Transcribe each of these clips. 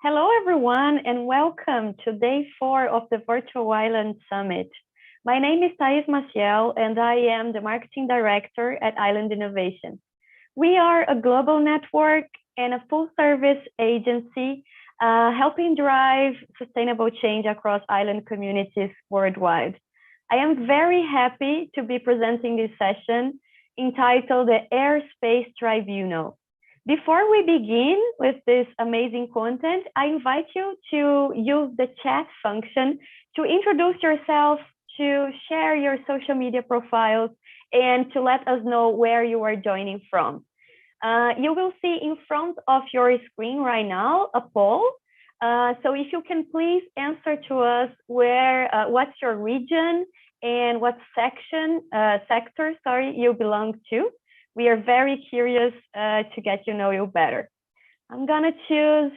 Hello, everyone, and welcome to day 4 of the Virtual Island Summit. My name is Thais Maciel, and I am the Marketing Director at Island Innovation. We are a global network and a full-service agency helping drive sustainable change across island communities worldwide. I am very happy to be presenting this session entitled the Airspace Tribunal. Before we begin with this amazing content, I invite you to use the chat function to introduce yourself, to share your social media profiles, and to let us know where you are joining from. You will see in front of your screen right now a poll. So if you can please answer to us what's your region and what sector you belong to. We are very curious to get to know you better. I'm gonna choose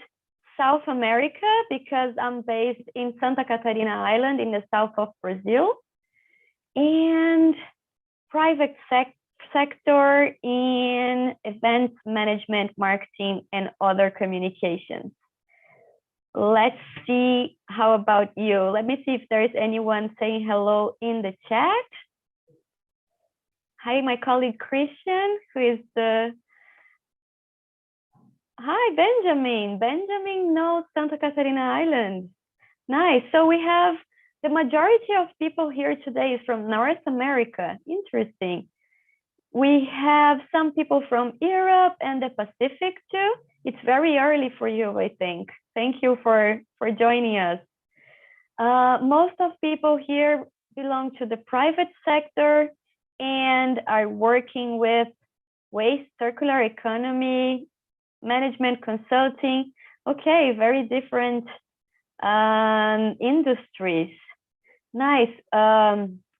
South America because I'm based in Santa Catarina Island in the south of Brazil, and private sector in event management, marketing, and other communications. Let's see, how about you? Let me see if there is anyone saying hello in the chat. Hi, my colleague Christian, who is Hi, Benjamin. Benjamin knows Santa Catarina Island. Nice. So we have the majority of people here today is from North America. Interesting. We have some people from Europe and the Pacific too. It's very early for you, I think. Thank you for joining us. Most of people here belong to the private sector and are working with waste, circular economy, management consulting. Okay, very different industries. Nice.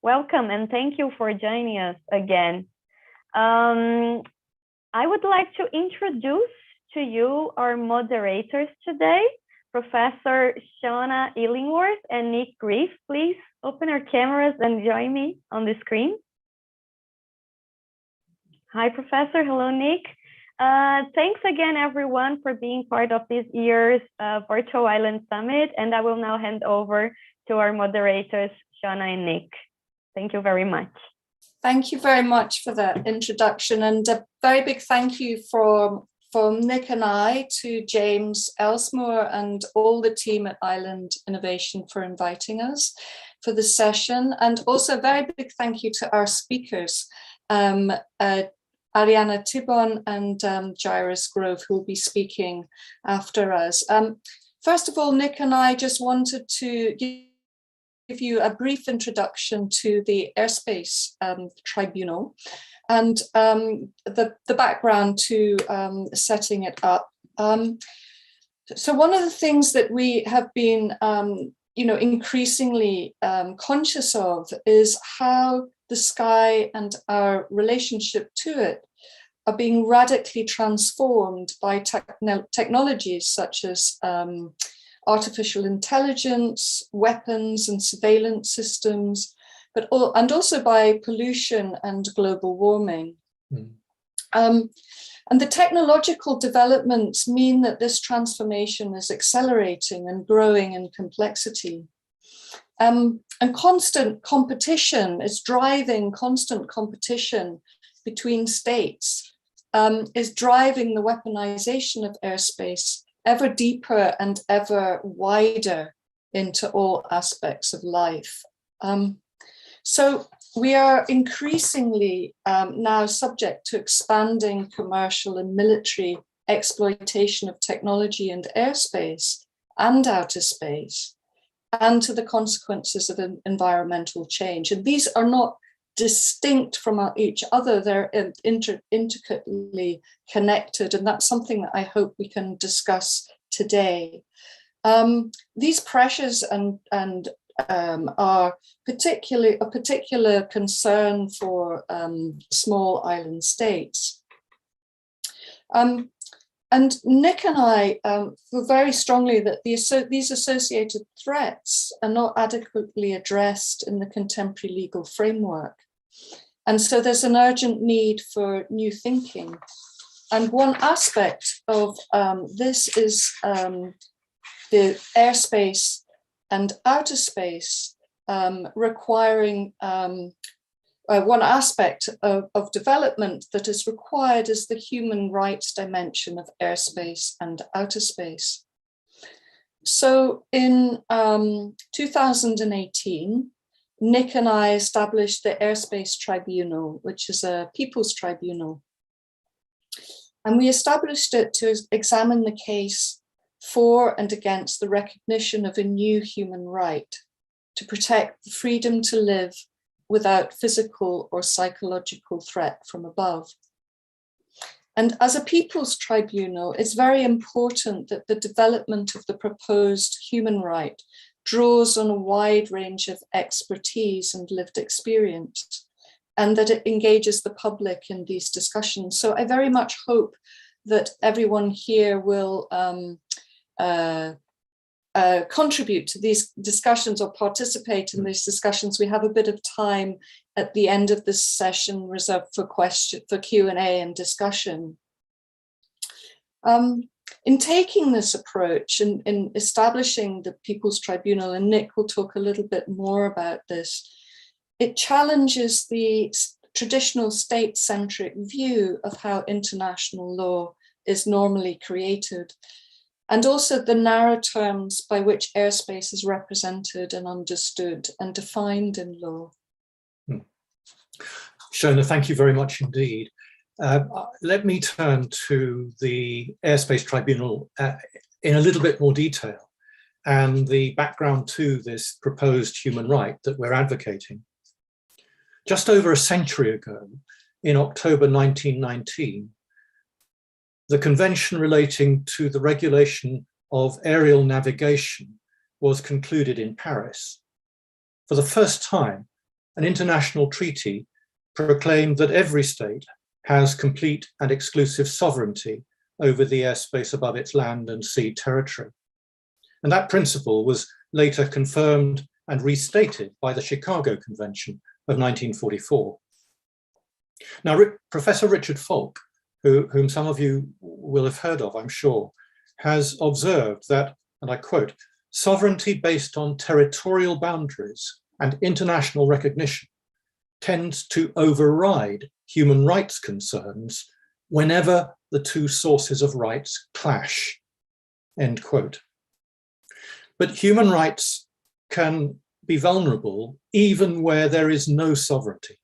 Welcome and thank you for joining us again. I would like to introduce to you our moderators today, Professor Shona Illingworth and Nick Grief. Please open your cameras and join me on the screen. Hi, Professor. Hello, Nick. Thanks again, everyone, for being part of this year's Virtual Island Summit. And I will now hand over to our moderators, Shona and Nick. Thank you very much. Thank you very much for that introduction. And a very big thank you from Nick and I to James Elsmore and all the team at Island Innovation for inviting us for the session. And also a very big thank you to our speakers, Ariana Tibon and Jairus Grove, who will be speaking after us. First of all, Nick and I just wanted to give you a brief introduction to the Airspace Tribunal and the background to setting it up. So one of the things that we have been increasingly conscious of is how the sky and our relationship to it are being radically transformed by technologies such as artificial intelligence, weapons and surveillance systems, and also by pollution and global warming. And the technological developments mean that this transformation is accelerating and growing in complexity. And constant competition is driving constant competition between states, is driving the weaponization of airspace ever deeper and ever wider into all aspects of life. So we are increasingly now subject to expanding commercial and military exploitation of technology and airspace and outer space, and to the consequences of environmental change. And these are not distinct from each other, they're intricately connected, and that's something that I hope we can discuss today. These pressures and are particularly a particular concern for small island states. And Nick and I feel very strongly that these associated threats are not adequately addressed in the contemporary legal framework. And so there's an urgent need for new thinking. And one aspect of this is the airspace and outer space requiring one aspect of development that is required is the human rights dimension of airspace and outer space. So in 2018, Nick and I established the Airspace Tribunal, which is a people's tribunal. And we established it to examine the case for and against the recognition of a new human right to protect the freedom to live without physical or psychological threat from above. And as a people's tribunal, it's very important that the development of the proposed human right draws on a wide range of expertise and lived experience, and that it engages the public in these discussions. So I very much hope that everyone here will contribute to these discussions or participate in these discussions. We have a bit of time at the end of this session reserved for Q&A and discussion. In taking this approach and in establishing the People's Tribunal, and Nick will talk a little bit more about this, it challenges the traditional state-centric view of how international law is normally created, and also the narrow terms by which airspace is represented and understood and defined in law. Shona, thank you very much indeed. Let me turn to the Airspace Tribunal in a little bit more detail and the background to this proposed human right that we're advocating. Just over a century ago, in October 1919, the convention relating to the regulation of aerial navigation was concluded in Paris. For the first time, an international treaty proclaimed that every state has complete and exclusive sovereignty over the airspace above its land and sea territory. And that principle was later confirmed and restated by the Chicago Convention of 1944. Now, Professor Richard Falk, whom some of you will have heard of, I'm sure, has observed that, and I quote, "Sovereignty based on territorial boundaries and international recognition tends to override human rights concerns whenever the two sources of rights clash," end quote. But human rights can be vulnerable even where there is no sovereignty.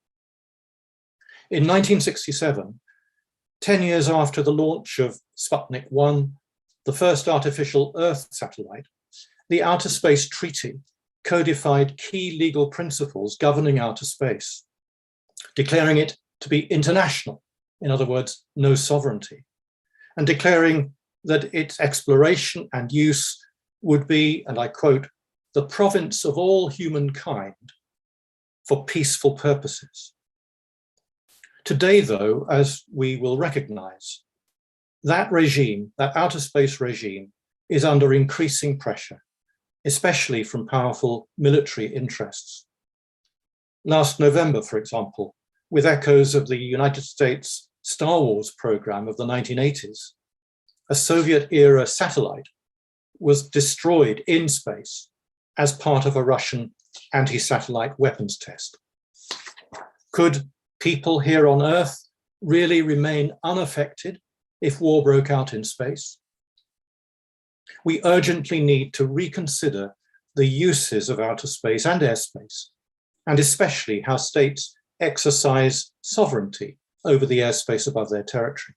In 1967, 10 years after the launch of Sputnik 1, the first artificial Earth satellite, the Outer Space Treaty codified key legal principles governing outer space, declaring it to be international, in other words, no sovereignty, and declaring that its exploration and use would be, and I quote, "the province of all humankind for peaceful purposes." Today, though, as we will recognize, that regime, that outer space regime, is under increasing pressure, especially from powerful military interests. Last November, for example, with echoes of the United States Star Wars program of the 1980s, a Soviet-era satellite was destroyed in space as part of a Russian anti-satellite weapons test. Could people here on Earth really remain unaffected if war broke out in space? We urgently need to reconsider the uses of outer space and airspace, and especially how states exercise sovereignty over the airspace above their territory.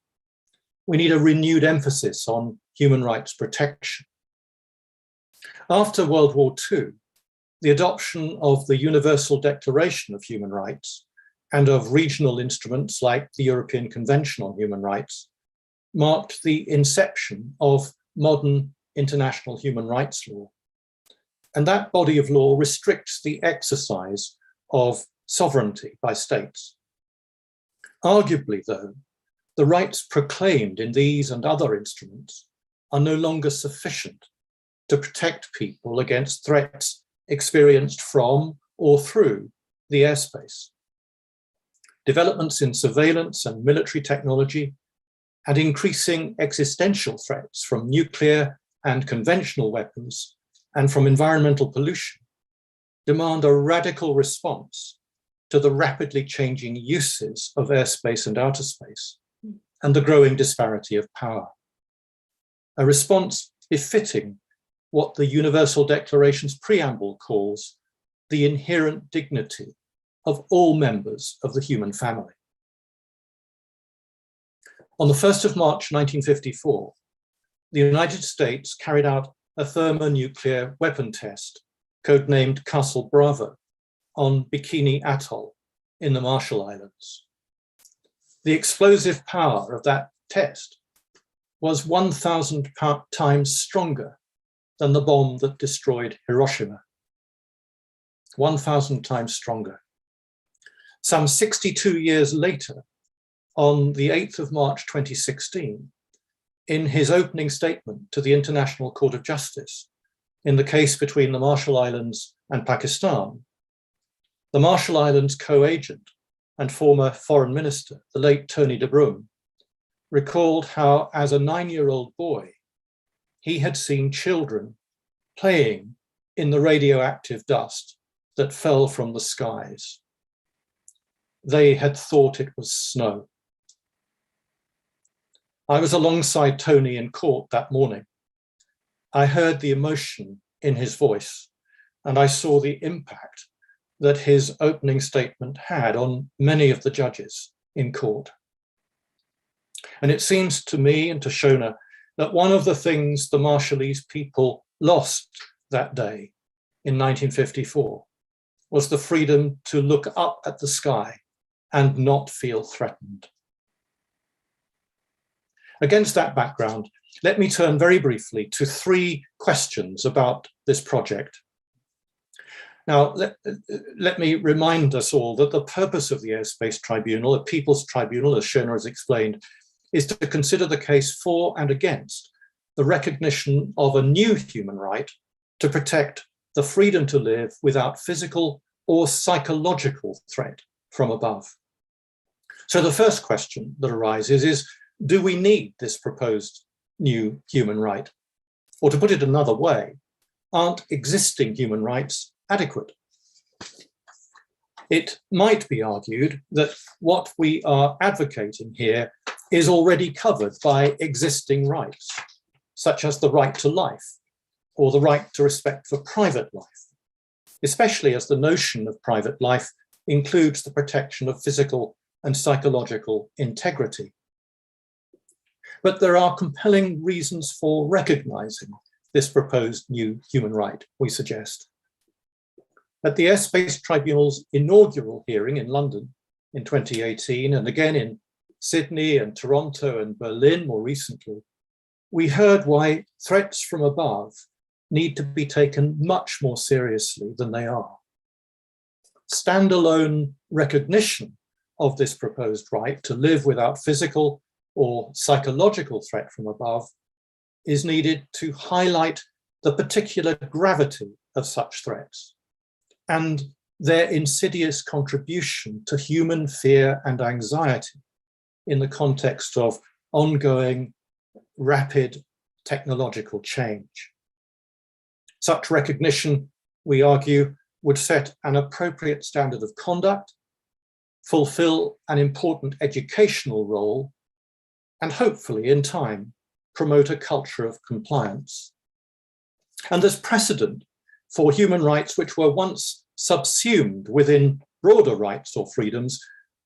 We need a renewed emphasis on human rights protection. After World War II, the adoption of the Universal Declaration of Human Rights and of regional instruments like the European Convention on Human Rights marked the inception of modern international human rights law. And that body of law restricts the exercise of sovereignty by states. Arguably, though, the rights proclaimed in these and other instruments are no longer sufficient to protect people against threats experienced from or through the airspace. Developments in surveillance and military technology and increasing existential threats from nuclear and conventional weapons and from environmental pollution demand a radical response to the rapidly changing uses of airspace and outer space and the growing disparity of power. A response befitting what the Universal Declaration's preamble calls the inherent dignity of all members of the human family. On the 1st of March 1954, the United States carried out a thermonuclear weapon test, codenamed Castle Bravo, on Bikini Atoll in the Marshall Islands. The explosive power of that test was 1,000 times stronger than the bomb that destroyed Hiroshima. 1,000 times stronger. Some 62 years later, on the 8th of March 2016, in his opening statement to the International Court of Justice in the case between the Marshall Islands and Pakistan, the Marshall Islands co-agent and former foreign minister, the late Tony de Bruyn, recalled how, as a 9-year-old boy, he had seen children playing in the radioactive dust that fell from the skies. They had thought it was snow. I was alongside Tony in court that morning. I heard the emotion in his voice, and I saw the impact that his opening statement had on many of the judges in court. And it seems to me and to Shona that one of the things the Marshallese people lost that day in 1954 was the freedom to look up at the sky and not feel threatened. Against that background, let me turn very briefly to 3 questions about this project. Now, let me remind us all that the purpose of the Airspace Tribunal, a People's Tribunal, as Shona has explained, is to consider the case for and against the recognition of a new human right to protect the freedom to live without physical or psychological threat from above. So the first question that arises is, do we need this proposed new human right? Or to put it another way, aren't existing human rights adequate? It might be argued that what we are advocating here is already covered by existing rights, such as the right to life or the right to respect for private life, especially as the notion of private life includes the protection of physical and psychological integrity. But there are compelling reasons for recognizing this proposed new human right, we suggest. At the Airspace Tribunal's inaugural hearing in London in 2018, and again in Sydney and Toronto and Berlin more recently, we heard why threats from above need to be taken much more seriously than they are. Standalone recognition of this proposed right to live without physical or psychological threat from above is needed to highlight the particular gravity of such threats and their insidious contribution to human fear and anxiety in the context of ongoing, rapid technological change. Such recognition, we argue, would set an appropriate standard of conduct, fulfill an important educational role, and hopefully, in time, promote a culture of compliance. And there's precedent for human rights which were once subsumed within broader rights or freedoms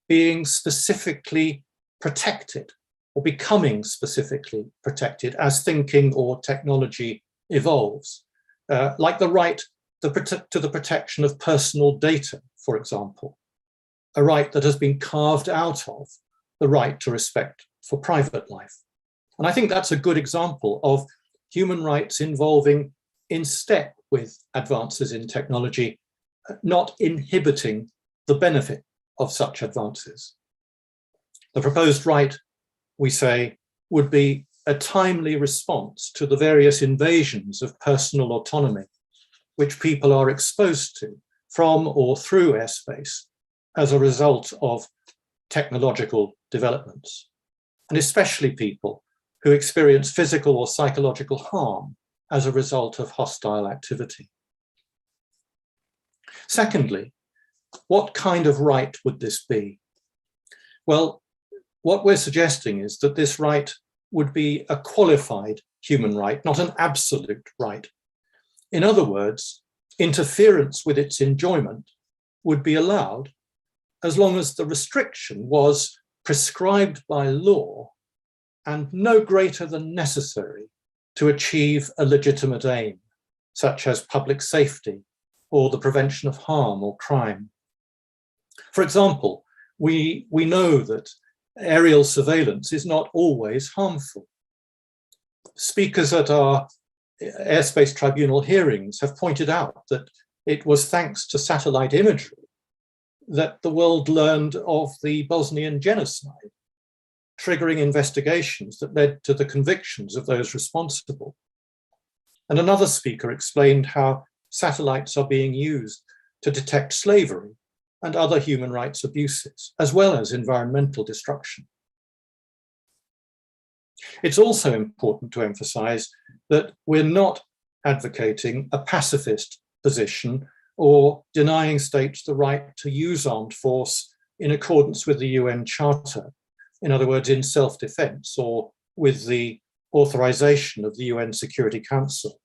being specifically protected or becoming specifically protected as thinking or technology evolves, like the right to the protection of personal data, for example, a right that has been carved out of the right to respect for private life. And I think that's a good example of human rights involving in step with advances in technology, not inhibiting the benefit of such advances. The proposed right, we say, would be a timely response to the various invasions of personal autonomy which people are exposed to from or through airspace as a result of technological developments, and especially people who experience physical or psychological harm as a result of hostile activity. Secondly, what kind of right would this be? Well, what we're suggesting is that this right would be a qualified human right, not an absolute right. In other words, interference with its enjoyment would be allowed as long as the restriction was prescribed by law and no greater than necessary to achieve a legitimate aim, such as public safety or the prevention of harm or crime. For example, we know that aerial surveillance is not always harmful. Speakers at our Airspace Tribunal hearings have pointed out that it was thanks to satellite imagery that the world learned of the Bosnian genocide, triggering investigations that led to the convictions of those responsible. And another speaker explained how satellites are being used to detect slavery and other human rights abuses, as well as environmental destruction. It's also important to emphasize that we're not advocating a pacifist position or denying states the right to use armed force in accordance with the UN Charter, in other words, in self-defense or with the authorization of the UN Security Council.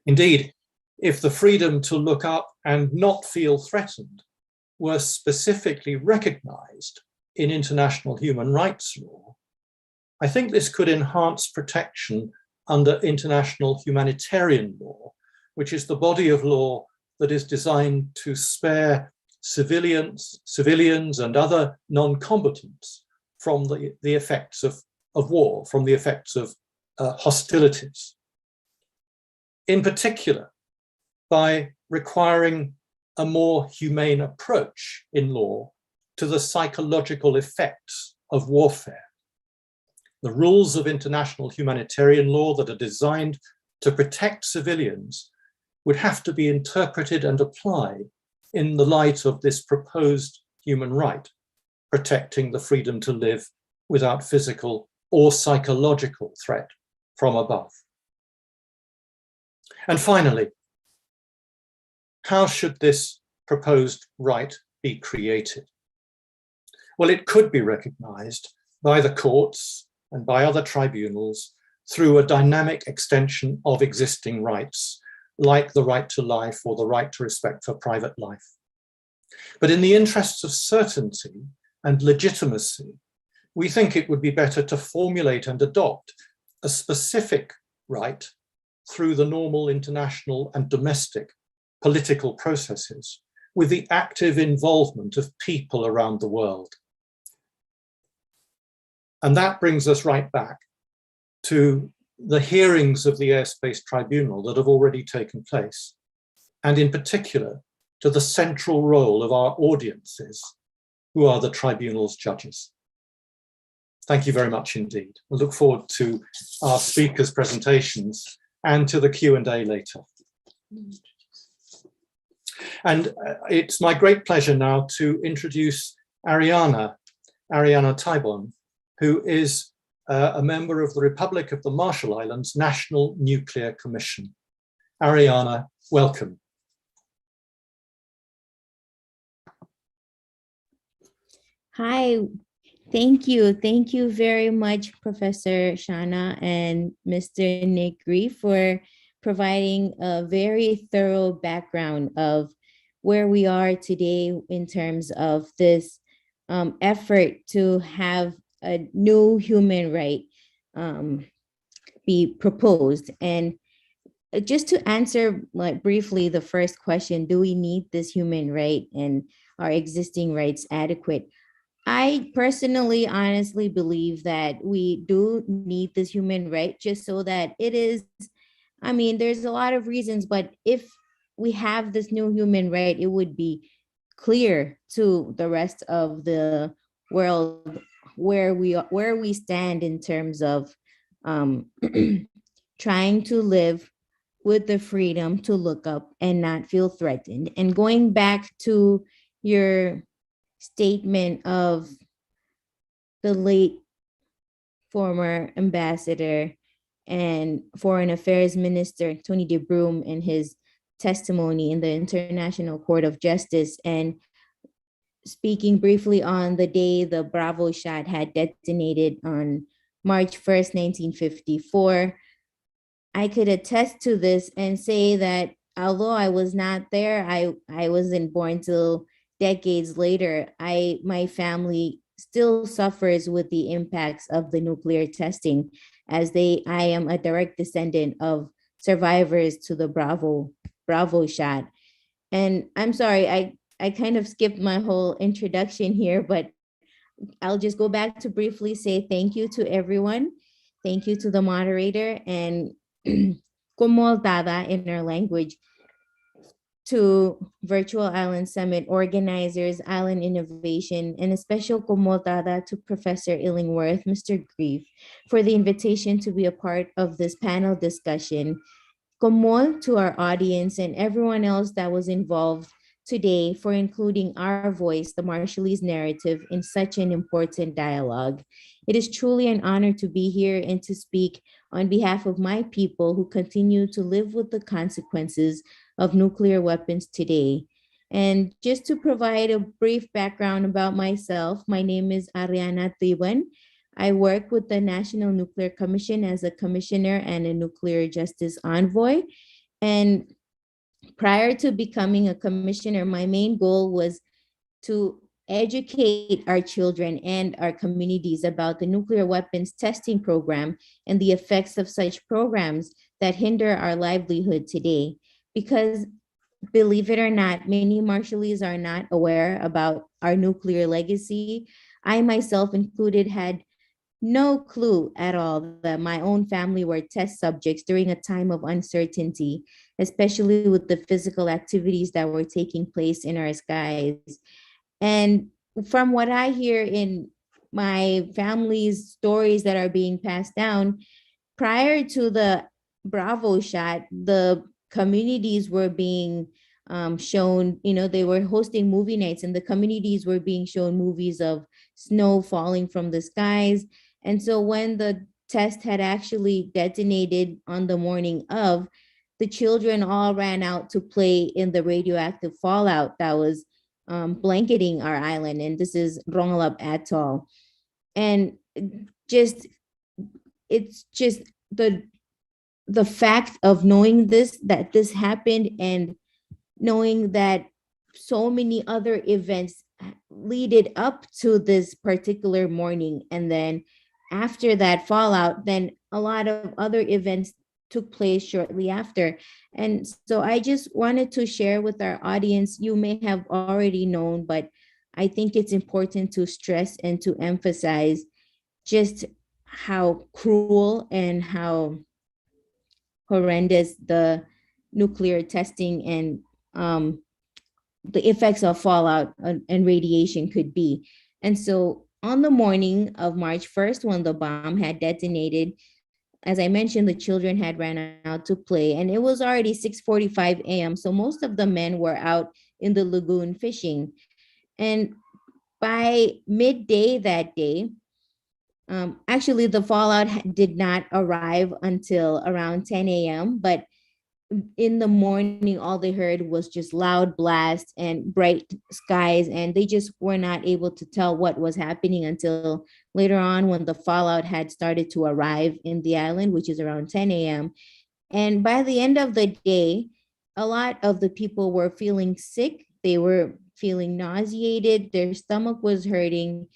Indeed, if the freedom to look up and not feel threatened were specifically recognized in international human rights law, I think this could enhance protection under international humanitarian law, which is the body of law that is designed to spare civilians and other non-combatants from the effects of war, from the effects of hostilities. In particular, by requiring a more humane approach in law to the psychological effects of warfare. The rules of international humanitarian law that are designed to protect civilians would have to be interpreted and applied in the light of this proposed human right, protecting the freedom to live without physical or psychological threat from above. And finally, how should this proposed right be created? Well, it could be recognized by the courts and by other tribunals through a dynamic extension of existing rights, like the right to life or the right to respect for private life. But in the interests of certainty and legitimacy, we think it would be better to formulate and adopt a specific right through the normal international and domestic political processes with the active involvement of people around the world. And that brings us right back to the hearings of the Airspace Tribunal that have already taken place, and in particular to the central role of our audiences, who are the tribunal's judges. Thank you very much indeed. We look forward to our speakers' presentations and to the Q&A later. And it's my great pleasure now to introduce Ariana Tybon, who is a member of the Republic of the Marshall Islands National Nuclear Commission. Ariana, welcome. Hi, thank you. Thank you very much, Professor Shona and Mr. Negri, for providing a very thorough background of where we are today in terms of this effort to have a new human right be proposed. And just to answer briefly the first question, do we need this human right and are existing rights adequate? I personally, honestly believe that we do need this human right just so that it is, I mean, there's a lot of reasons, but if we have this new human right, it would be clear to the rest of the world where we stand in terms of trying to live with the freedom to look up and not feel threatened. And going back to your statement of the late former ambassador and Foreign Affairs Minister Tony de Broom in his testimony in the International Court of Justice, and speaking briefly on the day the Bravo shot had detonated on March 1st, 1954. I could attest to this and say that although I was not there, I wasn't born till decades later, my family still suffers with the impacts of the nuclear testing, as I am a direct descendant of survivors to the Bravo shot. And I'm sorry, I kind of skipped my whole introduction here, but I'll just go back to briefly say thank you to everyone. Thank you to the moderator, and kumoltada in our language, to Virtual Island Summit organizers, Island Innovation, and a special kumoltada to Professor Illingworth, Mr. Grief, for the invitation to be a part of this panel discussion. Komol to our audience and everyone else that was involved today for including our voice, the Marshallese narrative, in such an important dialogue. It is truly an honor to be here and to speak on behalf of my people who continue to live with the consequences of nuclear weapons today. And just to provide a brief background about myself, my name is Ariana Tiwan. I work with the National Nuclear Commission as a commissioner and a nuclear justice envoy. And prior to becoming a commissioner, my main goal was to educate our children and our communities about the nuclear weapons testing program and the effects of such programs that hinder our livelihood today. Because believe it or not, many Marshallese are not aware about our nuclear legacy. I myself included had no clue at all that my own family were test subjects during a time of uncertainty, especially with the physical activities that were taking place in our skies. And from what I hear in my family's stories that are being passed down, prior to the Bravo shot, the communities were being shown, they were hosting movie nights and the communities were being shown movies of snow falling from the skies. And so when the test had actually detonated on the morning of, the children all ran out to play in the radioactive fallout that was blanketing our island. And this is Rongelap Atoll. And it's just the fact of knowing that this happened, and knowing that so many other events leaded up to this particular morning. And then after that fallout, then a lot of other events took place shortly after. And so I just wanted to share with our audience, you may have already known, but I think it's important to stress and to emphasize just how cruel and how horrendous the nuclear testing and the effects of fallout and radiation could be. And so on the morning of March 1st, when the bomb had detonated, as I mentioned, the children had ran out to play, and it was already 6:45 a.m. So most of the men were out in the lagoon fishing. And by midday that day, actually the fallout did not arrive until around 10 a.m. But in the morning, all they heard was just loud blasts and bright skies, and they just were not able to tell what was happening until later on when the fallout had started to arrive in the island, which is around 10 a.m. And by the end of the day, a lot of the people were feeling sick. They were feeling nauseated. Their stomach was hurting,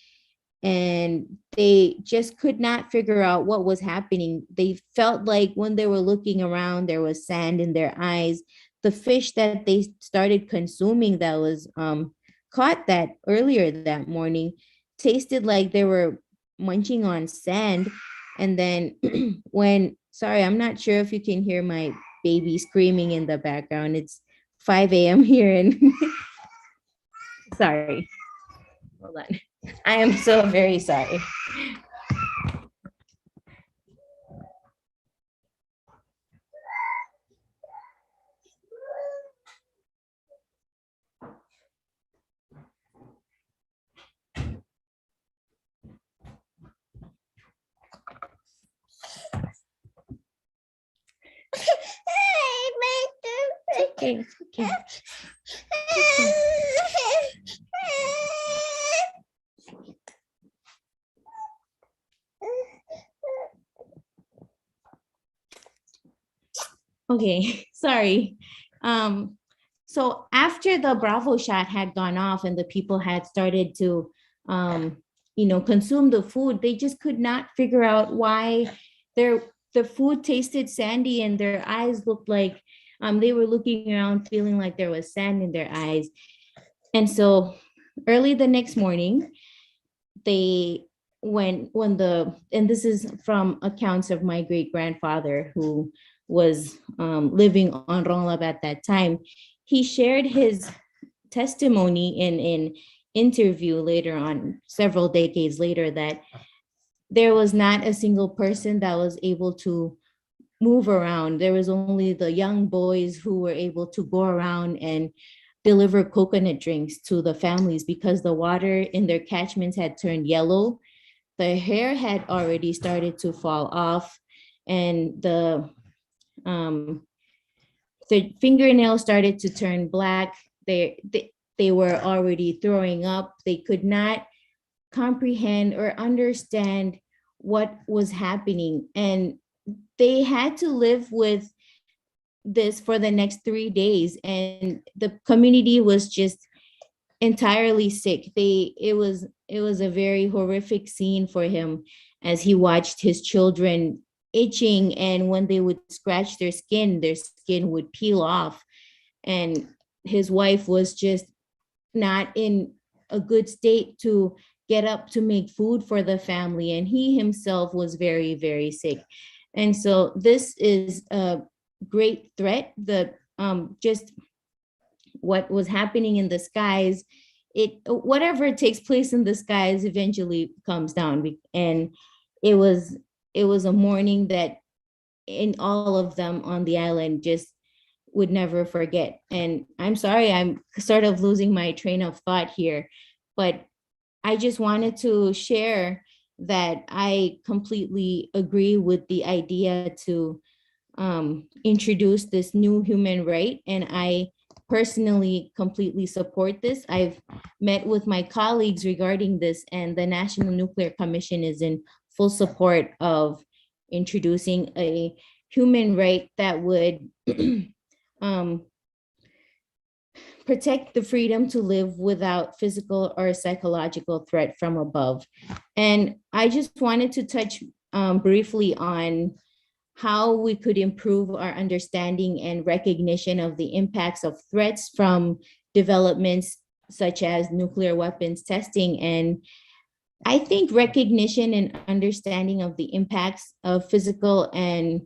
and they just could not figure out what was happening. They felt like when they were looking around, there was sand in their eyes. The fish that they started consuming that was caught that earlier that morning tasted like they were munching on sand. And then sorry, I'm not sure if you can hear my baby screaming in the background. It's 5 a.m. here and sorry, hold on. I am so very sorry. Okay. Okay. Okay, sorry. So after the Bravo shot had gone off and the people had started to, consume the food, they just could not figure out why the food tasted sandy and their eyes looked like they were looking around feeling like there was sand in their eyes. And so early the next morning, they and this is from accounts of my great grandfather who was living on Ronglab at that time. He shared his testimony in an interview later on, several decades later, that there was not a single person that was able to move around. There was only the young boys who were able to go around and deliver coconut drinks to the families because the water in their catchments had turned yellow. The hair had already started to fall off, and the fingernails started to turn black. They were already throwing up. They could not comprehend or understand what was happening. And they had to live with this for the next 3 days. And the community was just entirely sick. It was a very horrific scene for him as he watched his children itching, and when they would scratch their skin would peel off. And his wife was just not in a good state to get up to make food for the family, and he himself was very, very sick. And so this is a great threat. Just what was happening in the skies, whatever takes place in the skies eventually comes down. And it was a morning that in all of them on the island just would never forget. And I'm sorry, I'm sort of losing my train of thought here, but I just wanted to share that I completely agree with the idea to introduce this new human right. And I personally completely support this. I've met with my colleagues regarding this, and the National Nuclear Commission is in full support of introducing a human right that would protect the freedom to live without physical or psychological threat from above. And I just wanted to touch briefly on how we could improve our understanding and recognition of the impacts of threats from developments such as nuclear weapons testing. And I think recognition and understanding of the impacts of physical and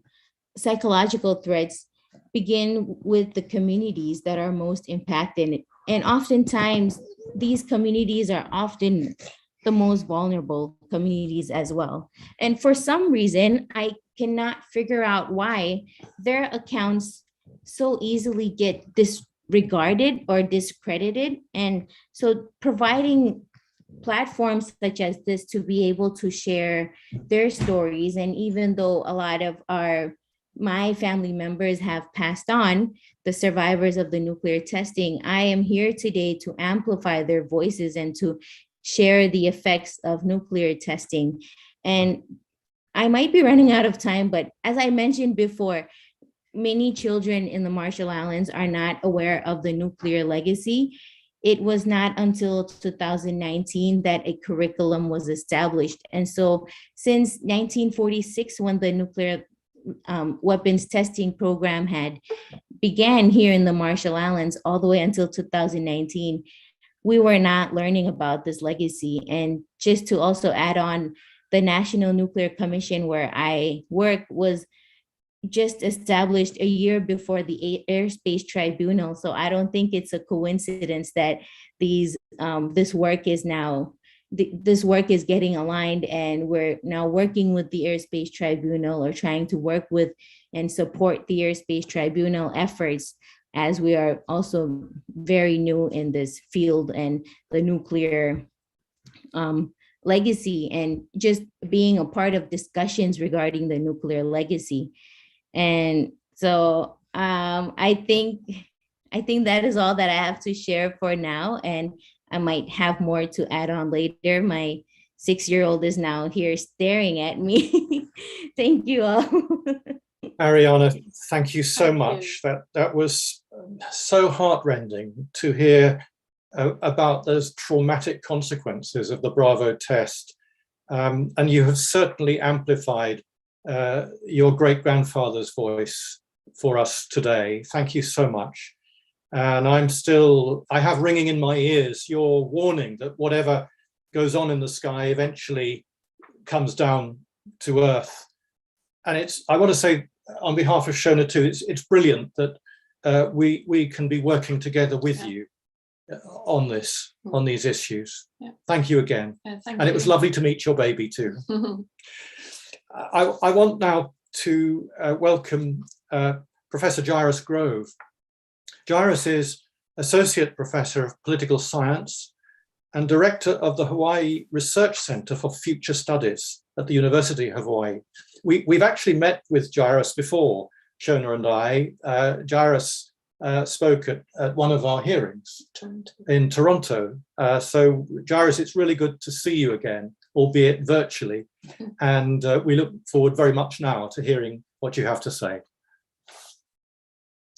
psychological threats begin with the communities that are most impacted. And oftentimes, these communities are often the most vulnerable communities as well. And for some reason, I cannot figure out why their accounts so easily get disregarded or discredited. And so providing platforms such as this to be able to share their stories, and even though a lot of my family members have passed on, the survivors of the nuclear testing, I am here today to amplify their voices and to share the effects of nuclear testing. And I might be running out of time, but as I mentioned before, many children in the Marshall Islands are not aware of the nuclear legacy. It was not until 2019 that a curriculum was established. And so since 1946, when the nuclear weapons testing program had began here in the Marshall Islands, all the way until 2019, we were not learning about this legacy. And just to also add on, the National Nuclear Commission, where I work, was just established a year before the Airspace Tribunal. So I don't think it's a coincidence that this work is getting aligned, and we're now working with the Airspace Tribunal, or trying to work with and support the Airspace Tribunal efforts, as we are also very new in this field and the nuclear legacy, and just being a part of discussions regarding the nuclear legacy. And so I think I think that is all that I have to share for now, and I might have more to add on later. My 6-year-old is now here staring at me. Thank you all. Ariana, thank you so Thank much. you. That was so heartrending to hear about those traumatic consequences of the Bravo test. And you have certainly amplified your great-grandfather's voice for us today. Thank you so much. And I have ringing in my ears your warning that whatever goes on in the sky eventually comes down to Earth. And I want to say on behalf of Shona too, it's brilliant that we can be working together with you on these issues. Yeah. Thank you again. And it was lovely to meet your baby too. I want now to welcome Professor Jairus Grove. Jairus is Associate Professor of Political Science and Director of the Hawaii Research Center for Future Studies at the University of Hawaii. We've actually met with Jairus before, Shona and I. Jairus spoke at one of our hearings in Toronto. So Jairus, it's really good to see you again, albeit virtually. And we look forward very much now to hearing what you have to say.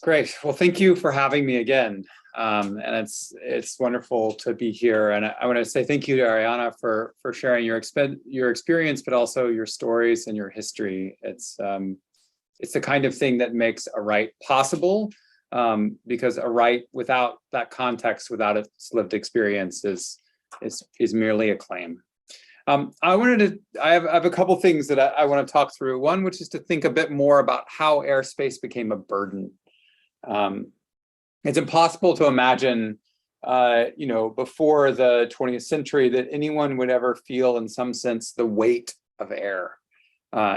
Great. Well, thank you for having me again. And it's wonderful to be here. And I want to say thank you to Ariana for sharing your experience, but also your stories and your history. It's the kind of thing that makes a right possible, because a right without that context, without its lived experience, is merely a claim. I have a couple things that I want to talk through. One, which is to think a bit more about how airspace became a burden. It's impossible to imagine, before the 20th century that anyone would ever feel, in some sense, the weight of air.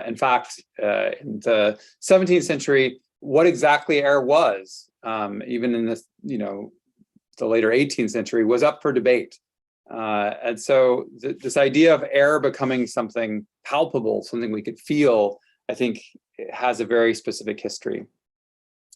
In fact, in the 17th century, what exactly air was, even in the later 18th century, was up for debate. And so this idea of air becoming something palpable, something we could feel, I think it has a very specific history.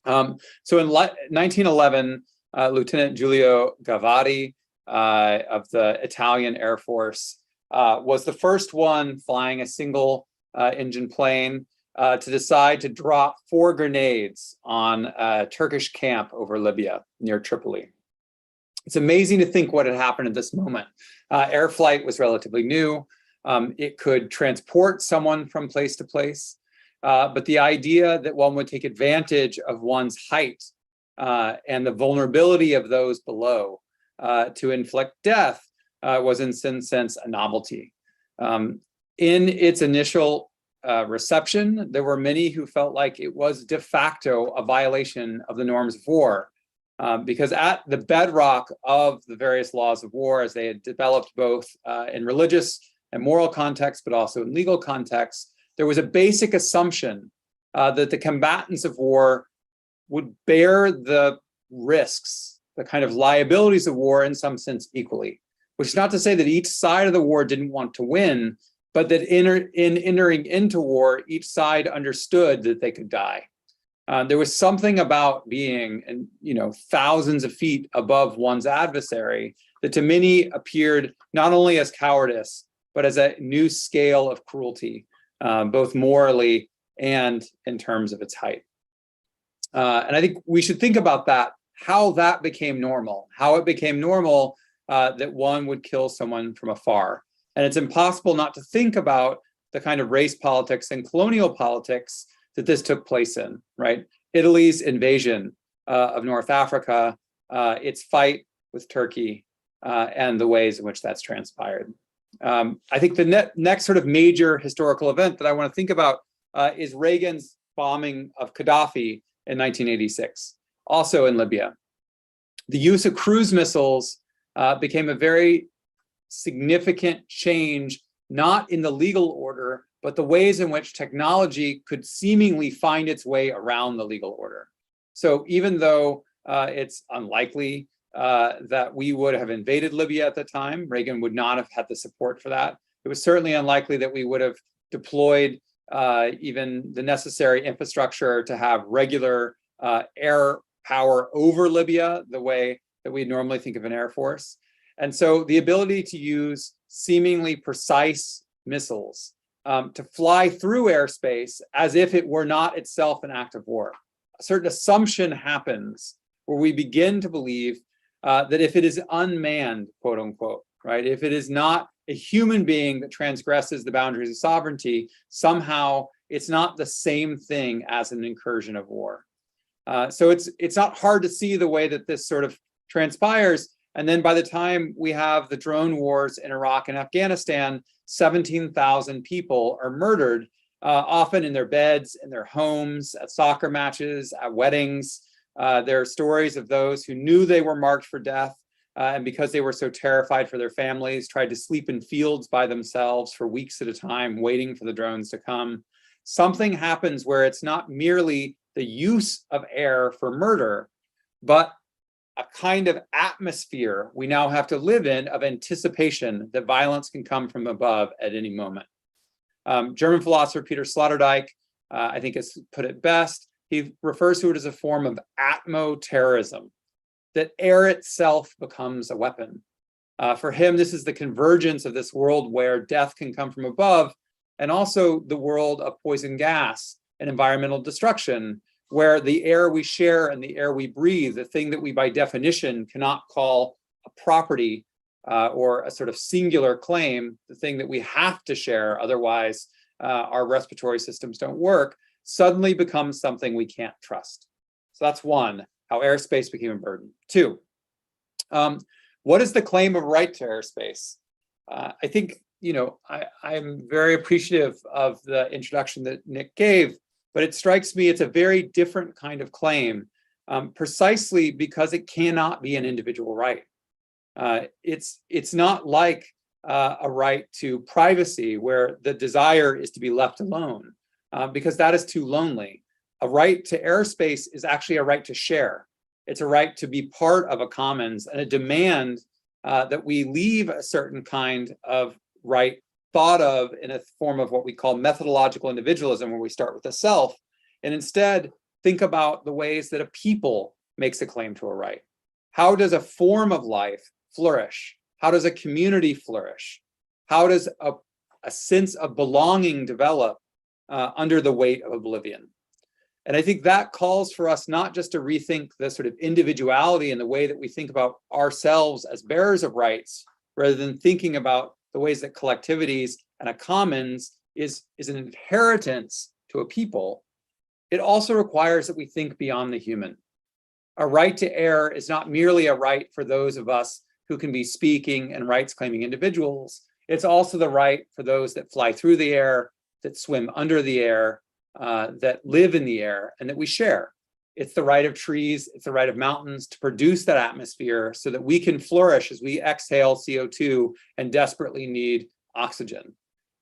So in 1911, Lieutenant Giulio Gavari of the Italian Air Force was the first one flying a single engine plane to decide to drop 4 grenades on a Turkish camp over Libya near Tripoli. It's amazing to think what had happened at this moment. Air flight was relatively new. It could transport someone from place to place. But the idea that one would take advantage of one's height and the vulnerability of those below to inflict death was in some sense a novelty. In its initial reception, there were many who felt like it was de facto a violation of the norms of war, because at the bedrock of the various laws of war, as they had developed both in religious and moral context, but also in legal context, there was a basic assumption that the combatants of war would bear the risks, the kind of liabilities of war in some sense equally, which is not to say that each side of the war didn't want to win, but that in entering into war, each side understood that they could die. There was something about being, thousands of feet above one's adversary that to many appeared not only as cowardice, but as a new scale of cruelty, both morally and in terms of its height. And I think we should think about that, how that became normal, how it became normal that one would kill someone from afar. And it's impossible not to think about the kind of race politics and colonial politics that this took place in, right? Italy's invasion of North Africa, its fight with Turkey, and the ways in which that's transpired. I think the next sort of major historical event that I want to think about is Reagan's bombing of Gaddafi in 1986, also in Libya. The use of cruise missiles became a very significant change, not in the legal order, but the ways in which technology could seemingly find its way around the legal order. So even though it's unlikely that we would have invaded Libya at the time, Reagan would not have had the support for that. It was certainly unlikely that we would have deployed even the necessary infrastructure to have regular air power over Libya the way that we normally think of an air force. And so the ability to use seemingly precise missiles to fly through airspace as if it were not itself an act of war. A certain assumption happens where we begin to believe that if it is unmanned, quote unquote, right, if it is not a human being that transgresses the boundaries of sovereignty, somehow it's not the same thing as an incursion of war. So it's not hard to see the way that this sort of transpires. And then by the time we have the drone wars in Iraq and Afghanistan, 17,000 people are murdered, often in their beds, in their homes, at soccer matches, at weddings. There are stories of those who knew they were marked for death, and because they were so terrified for their families, tried to sleep in fields by themselves for weeks at a time, waiting for the drones to come. Something happens where it's not merely the use of air for murder, but a kind of atmosphere we now have to live in of anticipation that violence can come from above at any moment. German philosopher Peter Sloterdijk, I think, has put it best. He refers to it as a form of atmo-terrorism, that air itself becomes a weapon. For him, this is the convergence of this world where death can come from above, and also the world of poison gas and environmental destruction, where the air we share and the air we breathe, the thing that we by definition cannot call a property or a sort of singular claim, the thing that we have to share, otherwise our respiratory systems don't work, suddenly becomes something we can't trust. So that's one, how airspace became a burden. Two, what is the claim of right to airspace? I think, I'm very appreciative of the introduction that Nick gave, but it strikes me it's a very different kind of claim, precisely because it cannot be an individual right. It's not like a right to privacy where the desire is to be left alone, because that is too lonely. A right to airspace is actually a right to share. It's a right to be part of a commons and a demand that we leave a certain kind of right thought of in a form of what we call methodological individualism, where we start with the self, and instead think about the ways that a people makes a claim to a right. How does a form of life flourish? How does a community flourish? How does a sense of belonging develop under the weight of oblivion? And I think that calls for us not just to rethink the sort of individuality and the way that we think about ourselves as bearers of rights, rather than thinking about the ways that collectivities and a commons is an inheritance to a people. It also requires that we think beyond the human. A right to air is not merely a right for those of us who can be speaking and rights claiming individuals. It's also the right for those that fly through the air, that swim under the air, that live in the air, and that we share. It's the right of trees, it's the right of mountains to produce that atmosphere so that we can flourish as we exhale CO2 and desperately need oxygen.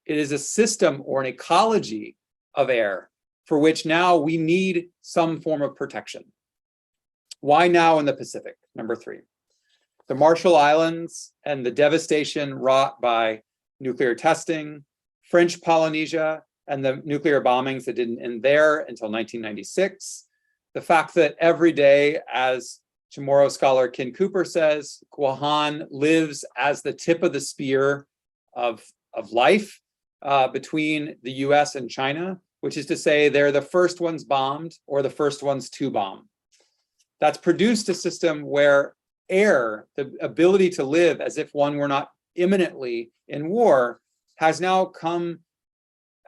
It is a system or an ecology of air for which now we need some form of protection. Why now in the Pacific? Number three, the Marshall Islands and the devastation wrought by nuclear testing, French Polynesia and the nuclear bombings that didn't end there until 1996. The fact that every day, as Chamorro scholar Ken Cooper says, Guahan lives as the tip of the spear of life between the US and China, which is to say they're the first ones bombed or the first ones to bomb. That's produced a system where air, the ability to live as if one were not imminently in war, has now come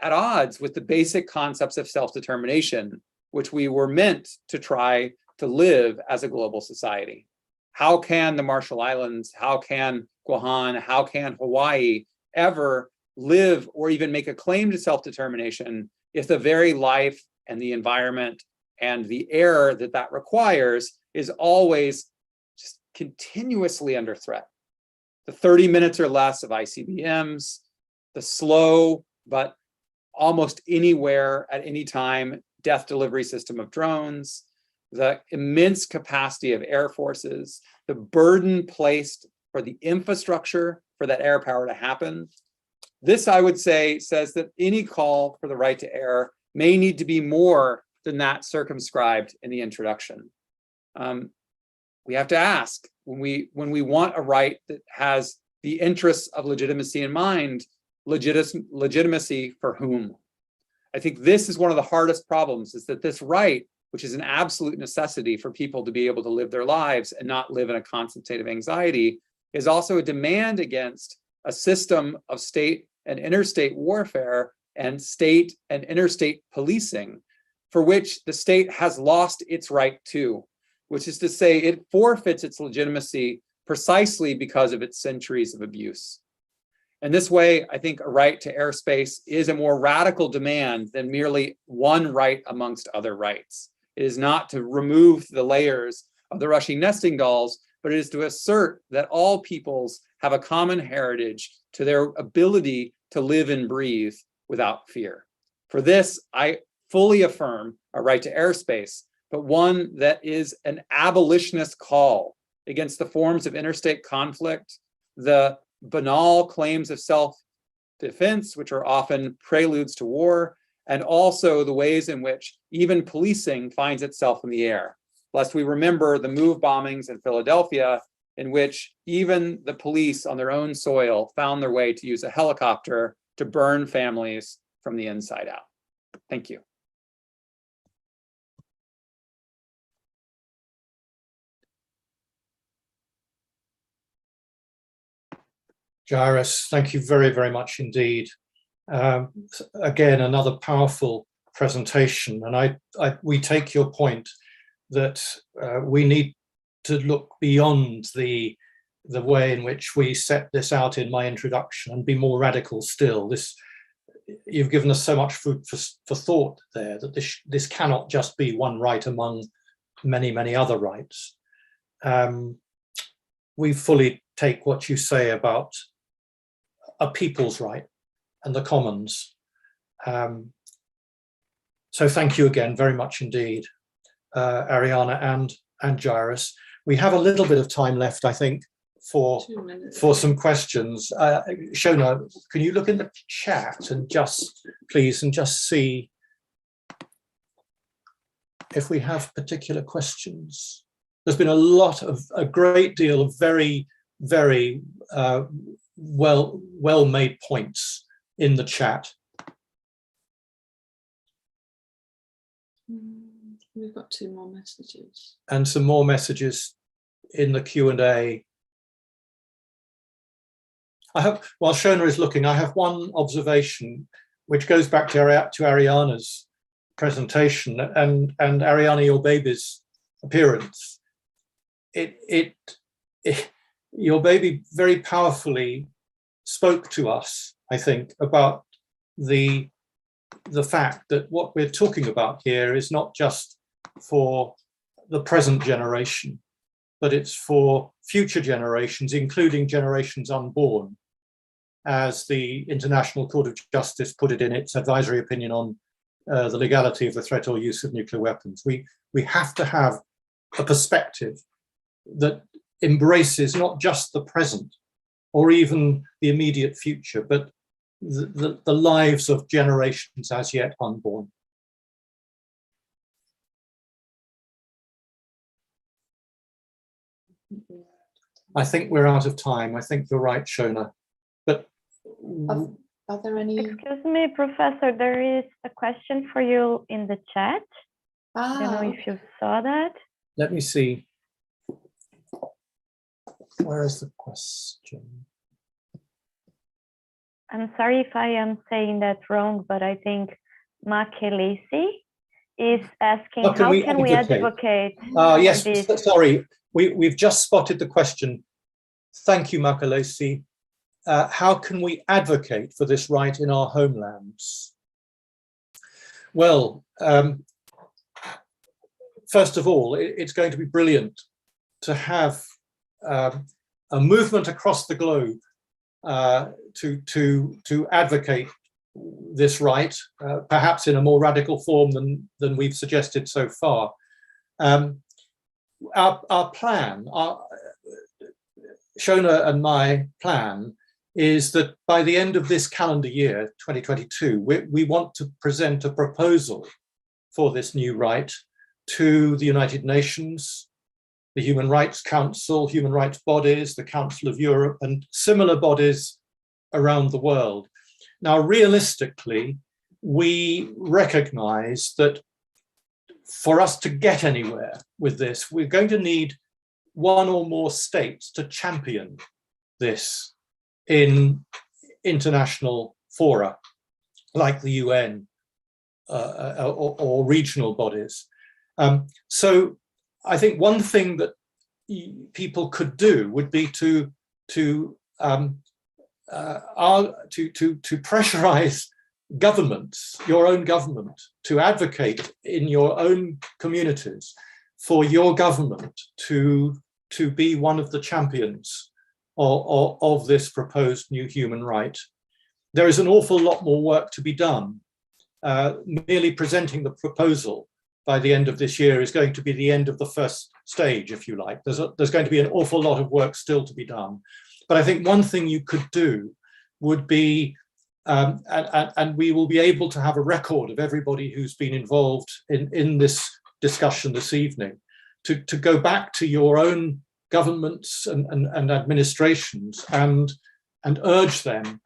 at odds with the basic concepts of self-determination, which we were meant to try to live as a global society. How can the Marshall Islands, how can Guahan, how can Hawaii ever live or even make a claim to self-determination if the very life and the environment and the air that requires is always just continuously under threat? The 30 minutes or less of ICBMs, the slow but almost anywhere at any time death delivery system of drones, the immense capacity of air forces, the burden placed for the infrastructure for that air power to happen. This, I would say, says that any call for the right to air may need to be more than that circumscribed in the introduction. we have to ask, when we want a right that has the interests of legitimacy in mind, legitimacy for whom? I think this is one of the hardest problems, is that this right, which is an absolute necessity for people to be able to live their lives and not live in a constant state of anxiety, is also a demand against a system of state and interstate warfare and state and interstate policing, for which the state has lost its right to, which is to say it forfeits its legitimacy precisely because of its centuries of abuse. In this way, I think a right to airspace is a more radical demand than merely one right amongst other rights. It is not to remove the layers of the Russian nesting dolls, but it is to assert that all peoples have a common heritage to their ability to live and breathe without fear. For this, I fully affirm a right to airspace, but one that is an abolitionist call against the forms of interstate conflict, the banal claims of self-defense, which are often preludes to war, and also the ways in which even policing finds itself in the air. Lest we remember the MOVE bombings in Philadelphia, in which even the police on their own soil found their way to use a helicopter to burn families from the inside out. Thank you. Jairus, thank you very, very much indeed. Again, another powerful presentation, and we take your point that we need to look beyond the way in which we set this out in my introduction and be more radical still. You've given us so much food for thought there, that this cannot just be one right among many, many other rights. We fully take what you say about a people's right and the commons. So thank you again very much indeed, Ariana and Jairus. We have a little bit of time left, I think, for some questions. Shona, can you look in the chat and just see if we have particular questions? There's been a great deal of very, very well-made points in the chat. We've got 2 more messages. And some more messages in the Q&A. While Shona is looking, I have one observation which goes back to Ariana's presentation and Ariana, your baby's appearance. Your baby very powerfully spoke to us, I think, about the fact that what we're talking about here is not just for the present generation, but it's for future generations, including generations unborn, as the International Court of Justice put it in its advisory opinion on the legality of the threat or use of nuclear weapons. We have to have a perspective that embraces not just the present or even the immediate future, but the lives of generations as yet unborn. I think we're out of time. I think you're right, Shona. But are there any? Excuse me, Professor, there is a question for you in the chat. I don't know if you saw that. Let me see. Where is the question? I'm sorry if I am saying that wrong, but I think Makelesi is asking, how can we advocate? Yes, this? Sorry, we've just spotted the question. Thank you, Makelesi. How can we advocate for this right in our homelands? Well, first of all, it's going to be brilliant to have a movement across the globe to advocate this right, perhaps in a more radical form than we've suggested so far. Our plan, Shona and my plan, is that by the end of this calendar year, 2022, we want to present a proposal for this new right to the United Nations, the Human Rights Council, human rights bodies, the Council of Europe, and similar bodies around the world. Now, realistically, we recognize that for us to get anywhere with this, we're going to need one or more states to champion this in international fora, like the UN or regional bodies. So I think one thing that people could do would be to pressurize governments, your own government, to advocate in your own communities for your government to be one of the champions of this proposed new human right. There is an awful lot more work to be done. Merely presenting the proposal by the end of this year is going to be the end of the first stage, if you like. There's going to be an awful lot of work still to be done. But I think one thing you could do would be, and we will be able to have a record of everybody who's been involved in this discussion this evening, to go back to your own governments and administrations and urge them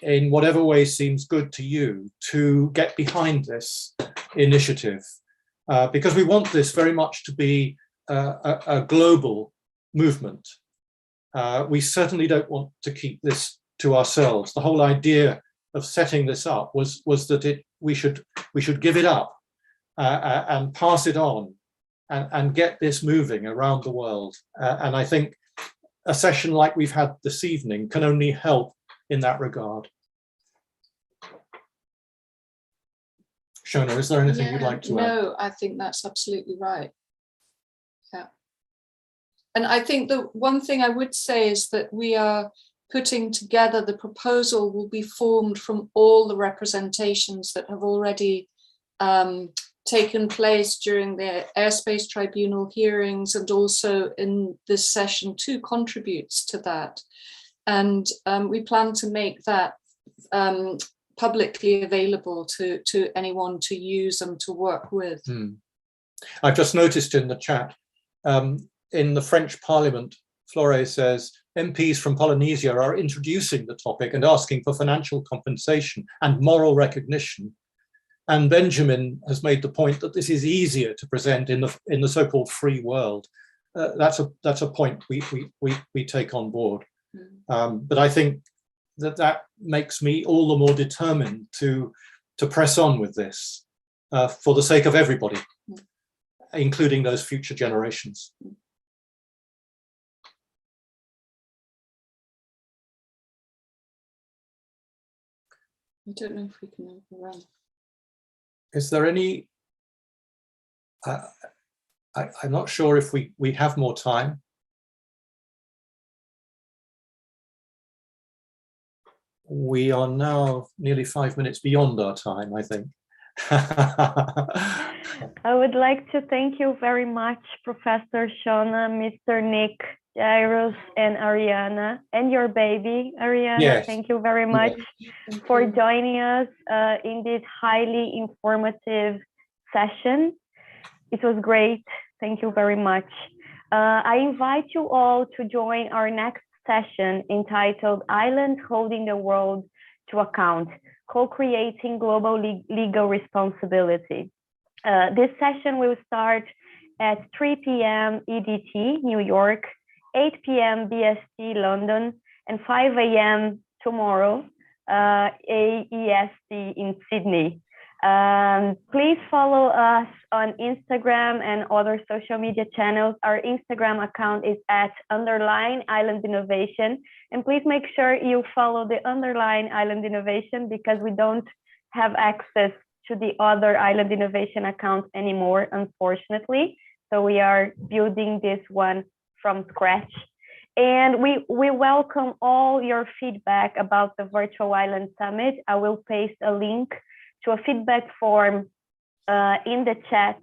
in whatever way seems good to you to get behind this initiative, because we want this very much to be a global movement. We certainly don't want to keep this to ourselves. The whole idea of setting this up was that we should give it up and pass it on and get this moving around the world. And I think a session like we've had this evening can only help in that regard. Shona, is there anything you'd like to add? No, I think that's absolutely right. Yeah. And I think the one thing I would say is that we are putting together, the proposal will be formed from all the representations that have already taken place during the Airspace Tribunal hearings, and also in this session 2 contributes to that. And we plan to make that publicly available to anyone to use and to work with. I've just noticed in the chat, in the French Parliament, Flore says, MPs from Polynesia are introducing the topic and asking for financial compensation and moral recognition. And Benjamin has made the point that this is easier to present in the so-called free world. That's a point we take on board. But I think that makes me all the more determined to press on with this for the sake of everybody, including those future generations. I don't know if we can overrun. Is there any, I'm not sure if we have more time. We are now nearly 5 minutes beyond our time, I think. I would like to thank you very much, Professor Shona, Mr. Nick, Jairus, and Ariana, and your baby, Ariana. Yes. Thank you very much for joining us in this highly informative session. It was great. Thank you very much. I invite you all to join our next session entitled Islands Holding the World to Account, Co-Creating Global Legal Responsibility. This session will start at 3 p.m. EDT, New York, 8 p.m. BST, London, and 5 a.m. tomorrow, AEST in Sydney. Please follow us on Instagram and other social media channels. Our Instagram account is @_Island Innovation. And please make sure you follow the _Island Innovation, because we don't have access to the other Island Innovation accounts anymore, unfortunately. So we are building this one from scratch. And we welcome all your feedback about the Virtual Island Summit. I will paste a link to a feedback form in the chat.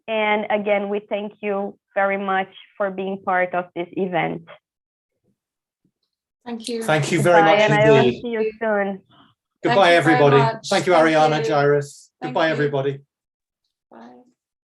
And again, we thank you very much for being part of this event. Thank you. Thank you very much and indeed. I will see you soon. Goodbye, everybody. Much. Thank you, Thank Ariana, you. Jairus. Thank Goodbye, you. everybody.